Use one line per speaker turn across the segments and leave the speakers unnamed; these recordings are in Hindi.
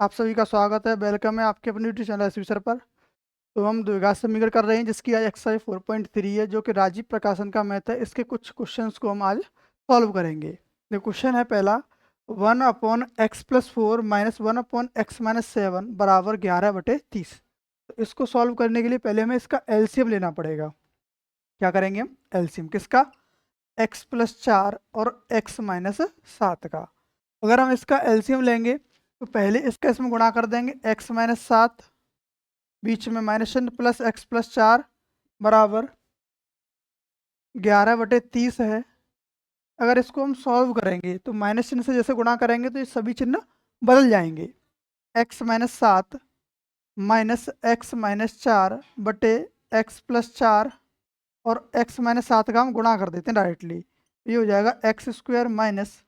आप सभी का स्वागत है। वेलकम है आपके अपने यूट्यूब चैनल एसवी सर पर। तो हम द्विघात समीकरण कर रहे हैं जिसकी आज एक्सरसाइज 4.3 है, जो कि राजीव प्रकाशन का मैथ है। इसके कुछ क्वेश्चंस को हम आज सॉल्व करेंगे। जो क्वेश्चन है पहला, 1/x+4 -1/x-7 बराबर 11/30। तो इसको सॉल्व करने के लिए पहले हमें इसका एलसीएम लेना पड़ेगा। क्या करेंगे हम? एलसीएम किसका? x+4 और x-7 का। अगर हम इसका एलसीएम लेंगे तो पहले इसका इसमें गुणा कर देंगे, x-7 बीच में -n प्लस x+4 बराबर 11/30 है। अगर इसको हम सॉल्व करेंगे तो माइनस चिन्ह से जैसे गुणा करेंगे तो ये सभी चिन्ह बदल जाएंगे। x-7 माइनस x-4 बटे x+4 और x-7 का हम गुणा कर देते हैं डायरेक्टली। ये हो जाएगा x² माइनस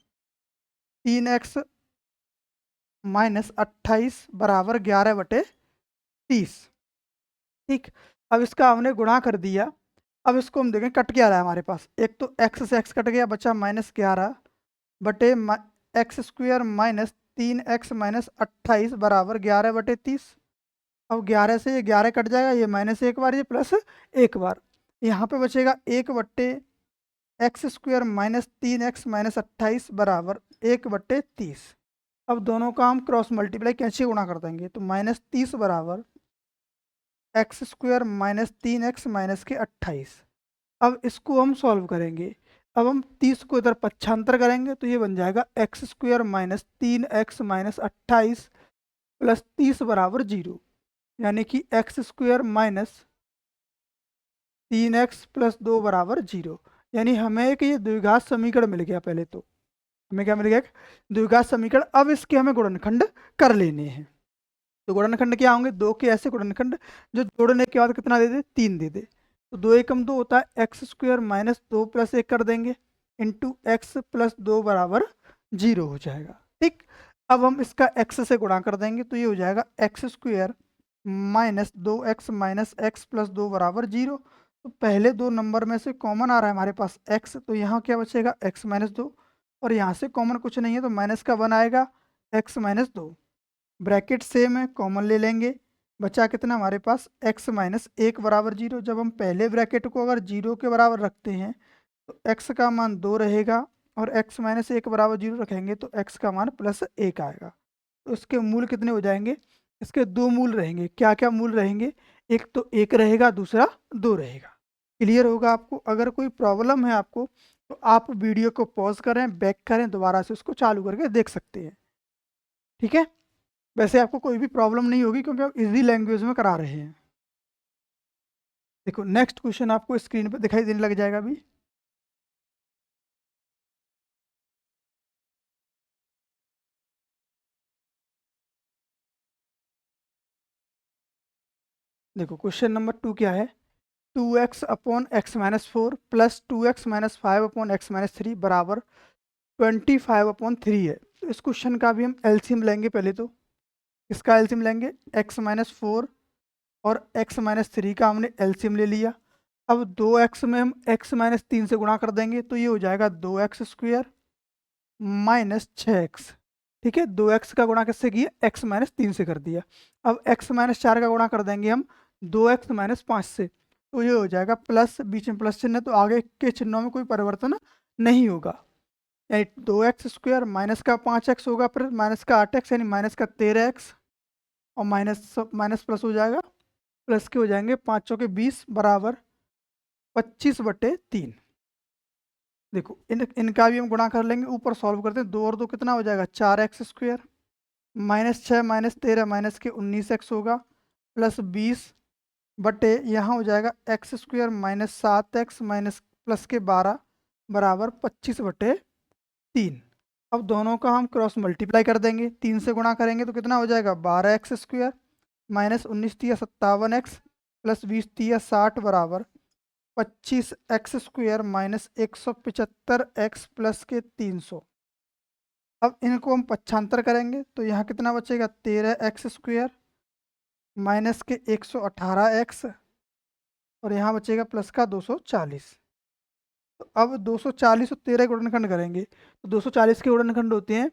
3x माइनस 28 बराबर 11/30। ठीक, अब इसका हमने गुणा कर दिया। अब इसको हम देखें कट क्या रहा है हमारे पास। एक तो x से x कट गया, बचा -11 बटे x² माइनस 3x माइनस 28 बराबर 11/30। अब 11 से ये 11 कट जाएगा, ये माइनस एक बार, ये प्लस एक बार। यहाँ पे बचेगा 1/x² माइनस 3x माइनस 28 बराबर 1/30। अब दोनों का हम क्रॉस मल्टीप्लाई कैसे गुणा कर देंगे, तो -30 बराबर x² माइनस 3x माइनस के 28। अब इसको हम सॉल्व करेंगे। अब हम 30 को इधर पक्षांतर करेंगे तो ये बन जाएगा x² minus 3x minus 28 plus 30 बराबर 0, यानी कि x² माइनस 3x प्लस 2 बराबर 0। यानी हमें एक ये द्विघात समीकरण मिल गया। पहले तो हमें क्या मिल गया? एक द्विघात समीकरण। अब इसके हमें गुणनखंड कर लेने हैं। तो गुणनखंड क्या होंगे? दो के ऐसे गुणनखंड जो जोड़ने के बाद कितना दे दे? 3 दे दे। तो 2 एकम 2 होता है, x² माइनस 2 प्लस 1 कर देंगे इंटू x प्लस 2 बराबर 0 हो जाएगा। ठीक, अब हम इसका x से गुणा कर देंगे तो ये हो जाएगा x² minus 2x minus x plus 2 बराबर 0। तो पहले दो नंबर में से कॉमन आ रहा है हमारे पास x, तो यहाँ क्या बचेगा? x माइनस 2, और यहाँ से कॉमन कुछ नहीं है तो माइनस का 1 आएगा, x माइनस 2। ब्रैकेट सेम है, कॉमन ले लेंगे। बचा कितना हमारे पास? x माइनस 1 बराबर 0। जब हम पहले ब्रैकेट को अगर 0 के बराबर रखते हैं तो x का मान 2 रहेगा, और x माइनस 1 बराबर 0 रखेंगे तो x का मान प्लस 1 आएगा। तो इसके मूल कितने हो जाएंगे? इसके दो मूल रहेंगे। क्या क्या मूल रहेंगे? एक तो 1 रहेगा, दूसरा 2 रहेगा। क्लियर होगा आपको? अगर कोई प्रॉब्लम है आपको तो आप वीडियो को पॉज करें, बैक करें, दोबारा से उसको चालू करके देख सकते हैं। ठीक है, वैसे आपको कोई भी प्रॉब्लम नहीं होगी क्योंकि हम इजी लैंग्वेज में करा रहे हैं। देखो नेक्स्ट क्वेश्चन आपको स्क्रीन पर दिखाई देने लग जाएगा अभी। देखो क्वेश्चन नंबर 2 क्या है? 2x upon x minus 4 plus 2x minus 5 upon x minus 3 बराबर 25/3 है। तो इस क्वेश्चन का भी हम एलसीएम लेंगे। पहले तो इसका एलसीएम लेंगे, x माइनस 4 और x माइनस 3 का हमने एलसीएम ले लिया। अब 2x में हम x माइनस 3 से गुणा कर देंगे तो ये हो जाएगा 2x² माइनस 6x। ठीक है, 2x का गुणा किससे किया? x माइनस 3 से कर दिया। अब x माइनस 4 का गुणा कर देंगे हम 2x माइनस 5 से, तो ये हो जाएगा प्लस, बीच में प्लस चिन्ह, तो आगे के चिन्हों में कोई परिवर्तन नहीं होगा। यानी 2x² माइनस का 5x होगा, फिर माइनस का 8x यानी माइनस का 13x, और माइनस माइनस प्लस हो जाएगा, प्लस के हो जाएंगे 5 चौके 20 बराबर 25/3। देखो इनका भी हम गुणा कर लेंगे। ऊपर सॉल्व करते हैं, 2 और 2 कितना हो जाएगा? 4x² माइनस 6 माइनस 13 माइनस के 19x होगा, प्लस 20 बटे यहाँ हो जाएगा x² minus 7x minus plus के 12 बराबर 25/3। अब दोनों का हम क्रॉस मल्टीप्लाई कर देंगे। 3 से गुणा करेंगे तो कितना हो जाएगा? 12x² माइनस 19 57x प्लस 20 60 बराबर 25x² माइनस 175x प्लस के 300। अब इनको हम पक्षांतर करेंगे तो यहाँ कितना बचेगा? 13x² माइनस के 118x, और यहाँ बचेगा प्लस का 240। तो अब 240 और 13 के गुणनखंड करेंगे तो 240 के गुणनखंड होते हैं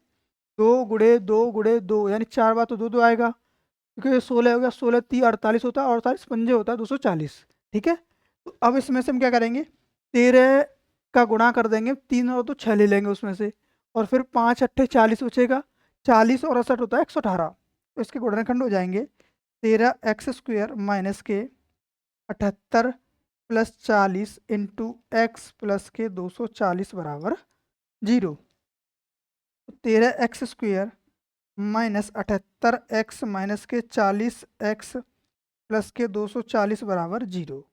2 × 2 × 2 यानी 4 बार तो 2 2 आएगा, क्योंकि ये 16 हो गया, 16 3 48 होता है, और 48 पंजे होता है 240। ठीक है, तो अब इसमें से हम क्या करेंगे, 13 का गुणा कर देंगे, 3 और 2 6 ले लेंगे उसमें से, और फिर 5 अट्ठे 40 बचेगा, 40 और 68 होता है 118, तो इसके गुणनखंड हो जाएंगे 13x² माइनस के 78 प्लस 40 इंटू एक्स प्लस के 240 बराबर 0। 13x² माइनस 78x माइनस के 40x प्लस के 240 बराबर 0।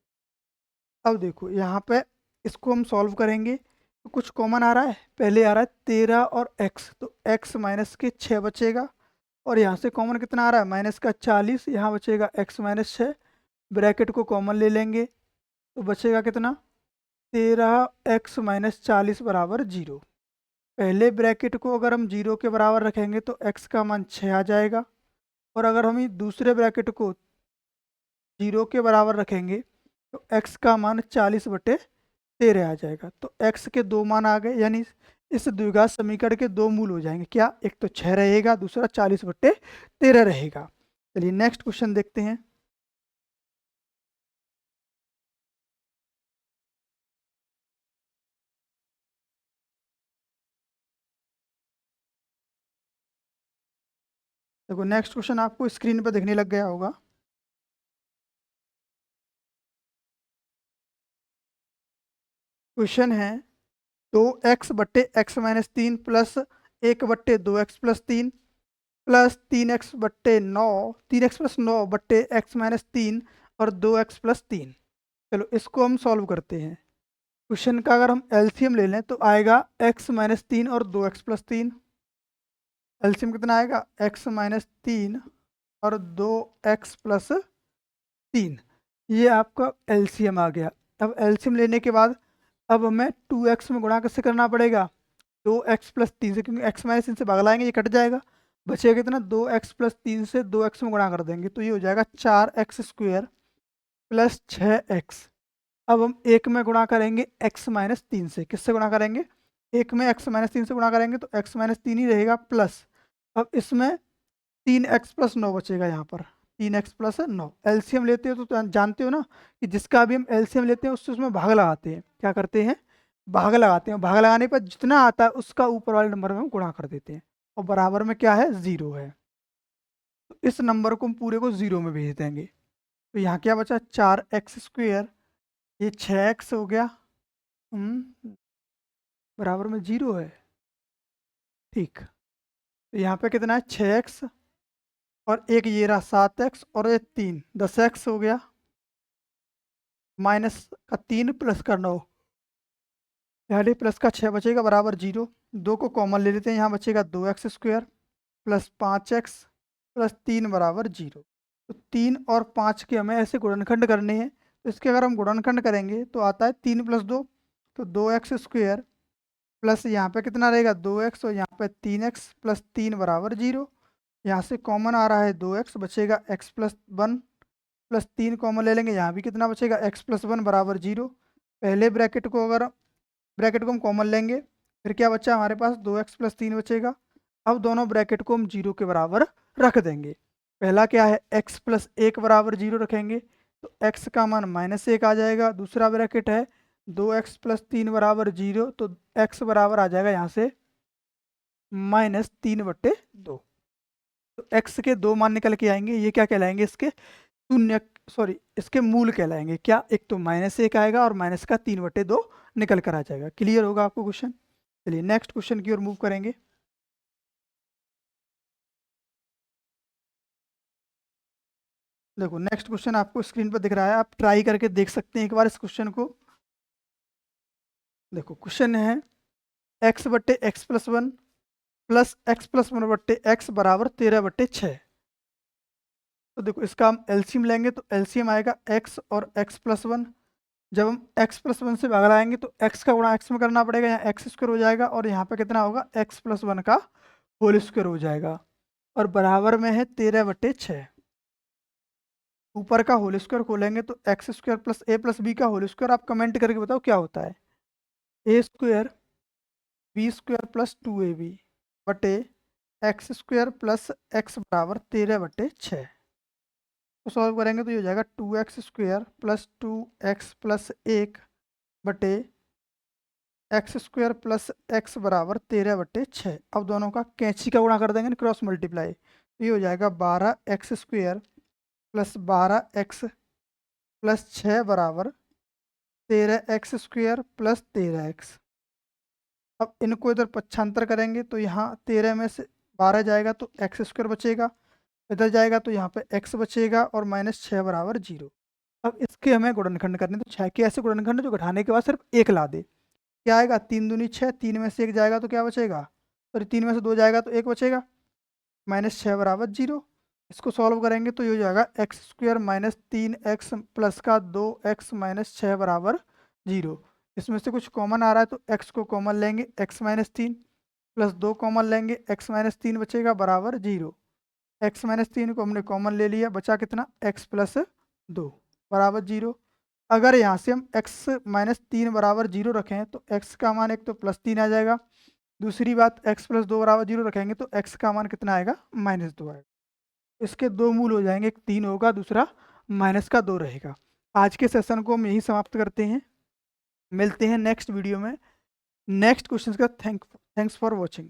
अब देखो यहाँ पे इसको हम सॉल्व करेंगे तो कुछ कॉमन आ रहा है, पहले आ रहा है 13 और x, तो x माइनस के 6 बचेगा, और यहाँ से कॉमन कितना आ रहा है माइनस का 40, यहाँ बचेगा x माइनस 6, ब्रैकेट को कॉमन ले लेंगे तो बचेगा कितना 13x माइनस 40 बराबर 0। पहले ब्रैकेट को अगर हम 0 के बराबर रखेंगे तो x का मान 6 आ जाएगा, और अगर हम दूसरे ब्रैकेट को 0 के बराबर रखेंगे तो x का मान 40/13 आ जाएगा। तो x के दो मान आ गए, यानी इस द्विघात समीकरण के दो मूल हो जाएंगे, क्या, एक तो 6 रहेगा, दूसरा 40/13 रहेगा। चलिए नेक्स्ट क्वेश्चन देखते हैं। देखो नेक्स्ट क्वेश्चन आपको स्क्रीन पर देखने लग गया होगा। क्वेश्चन है 2x/x-3 plus 1/2x+3 plus 3x/9, 3x+9/x-3 और 2x+3। चलो इसको हम सॉल्व करते हैं। क्वेश्चन का अगर हम एलसीएम ले लें तो आएगा x-3 और 2x+3। एलसीएम कितना आएगा, x-3 और 2x+3, ये आपका एलसीएम आ गया। अब एलसीएम लेने के बाद अब हमें 2x में गुणा कैसे करना पड़ेगा, 2x+3 से, क्योंकि x-3 से भाग लाएंगे ये कट जाएगा, बचेगा कितना 2x+3 से 2x में गुणा कर देंगे तो ये हो जाएगा 4x² प्लस 6x। अब हम एक में गुणा करेंगे x-3 से, किससे गुणा करेंगे, एक में x-3 से गुणा करेंगे तो x-3 ही रहेगा, प्लस अब इसमें 3x+9 बचेगा, यहाँ पर 3x+9। एलसीएम लेते हो तो जानते हो ना कि जिसका भी हम एलसीएम लेते हैं उससे उसमें भाग लगाते हैं, क्या करते हैं, भाग लगाते हैं, भाग लगाने पर जितना आता है उसका ऊपर वाले नंबर में हम गुणा कर देते हैं, और बराबर में क्या है 0 है, तो इस नंबर को हम पूरे को 0 में भेज देंगे। तो यहाँ क्या बचा 4x², ये 6x हो गया, बराबर में 0 है। ठीक, तो यहाँ पे कितना है 6x, और एक ये रहा 7x, और ये 3 10x हो गया, माइनस का 3 प्लस का 9, यानी प्लस का 6 बचेगा बराबर 0। 2 को कॉमन ले लेते हैं, यहाँ बचेगा 2x² प्लस 5x प्लस 3 बराबर 0। तो 3 और 5 के हमें ऐसे गुणनखंड करने हैं, तो इसके अगर हम गुणनखंड करेंगे तो आता है 3 + 2, तो 2x² प्लस यहाँ पे कितना रहेगा 2x, और यहाँ पे 3x प्लस 3 बराबर 0। यहाँ से कॉमन आ रहा है 2x, बचेगा x+1 प्लस 3 कॉमन ले लेंगे, यहाँ भी कितना बचेगा x+1 बराबर 0। पहले ब्रैकेट को हम कॉमन लेंगे, फिर क्या बचा हमारे पास 2x+3 बचेगा। अब दोनों ब्रैकेट को हम 0 के बराबर रख देंगे। पहला क्या है x+1 बराबर 0 रखेंगे, तो x का मान -1 आ जाएगा। दूसरा ब्रैकेट है 2x+3 बराबर 0, तो x बराबर आ जाएगा यहाँ से -3/2। तो x के दो मान निकल के आएंगे, ये क्या कहलाएंगे, इसके शून्य, सॉरी इसके मूल कहलाएंगे, क्या, एक तो -1 आएगा और माइनस का 3/2 निकल कर आ जाएगा। क्लियर होगा आपको क्वेश्चन। चलिए नेक्स्ट क्वेश्चन की ओर मूव करेंगे। देखो नेक्स्ट क्वेश्चन आपको स्क्रीन पर दिख रहा है, आप ट्राई करके देख सकते हैं एक बार इस क्वेश्चन को। देखो क्वेश्चन है x/x+1 प्लस x+1/x बराबर 13/6। तो देखो इसका हम एलसीएम लेंगे तो एलसीएम आएगा x और x+1। जब हम x+1 से भाग लाएंगे तो x का गुणा x में करना पड़ेगा, यहाँ x² हो जाएगा, और यहाँ पे कितना होगा x+1 का होल स्क्वायर हो जाएगा, और बराबर में है 13/6। ऊपर का होल स्क्वायर खोलेंगे तो x² plus a plus b का होल स्क्वायर, आप कमेंट करके बताओ क्या होता है, a² b² प्लस 2ab बटे एक्स स्क्वायर प्लस एक्स बराबर 13/6 को सॉल्व करेंगे तो ये हो जाएगा 2x square plus 2x plus 1/, x square plus x बराबर 13/6। अब दोनों का कैंची का गुणा कर देंगे, क्रॉस मल्टीप्लाई, तो ये हो जाएगा 12x square plus 12x plus 6 बराबर 13x स्क्वायर प्लस 13x। अब इनको इधर पक्षांतर करेंगे तो यहाँ 13 में से 12 जाएगा तो एक्स स्क्वायर बचेगा, इधर जाएगा तो यहाँ पे x बचेगा और -6 बराबर 0। अब इसके हमें गुणनखंड करने, तो 6 के ऐसे गुणनखंड जो घटाने के बाद सिर्फ एक ला दे। क्या आएगा, 3 दूनी 6, 3 में से 1 जाएगा तो क्या बचेगा, सॉरी 3 में से 2 जाएगा तो 1 बचेगा, -6 बराबर 0। इसको सॉल्व करेंगे तो ये हो जाएगा x square minus 3x plus का 2x माइनस 6 बराबर 0। इसमें से कुछ कॉमन आ रहा है तो x को कॉमन लेंगे, x माइनस 3 प्लस 2 कॉमन लेंगे, x माइनस 3 बचेगा बराबर 0। x माइनस 3 को हमने कॉमन ले लिया, बचा कितना, x प्लस 2 बराबर 0। अगर यहाँ से हम x माइनस 3 बराबर 0 रखें तो x का मान एक तो +3 आ जाएगा, दूसरी बात x प्लस 2 बराबर 0 रखेंगे तो x का मान कितना आएगा, -2 आएगा। इसके दो मूल हो जाएंगे, एक 3 होगा, दूसरा -2 रहेगा। आज के सेशन को हम यही समाप्त करते हैं, मिलते हैं नेक्स्ट वीडियो में नेक्स्ट क्वेश्चन का। Thanks for watching.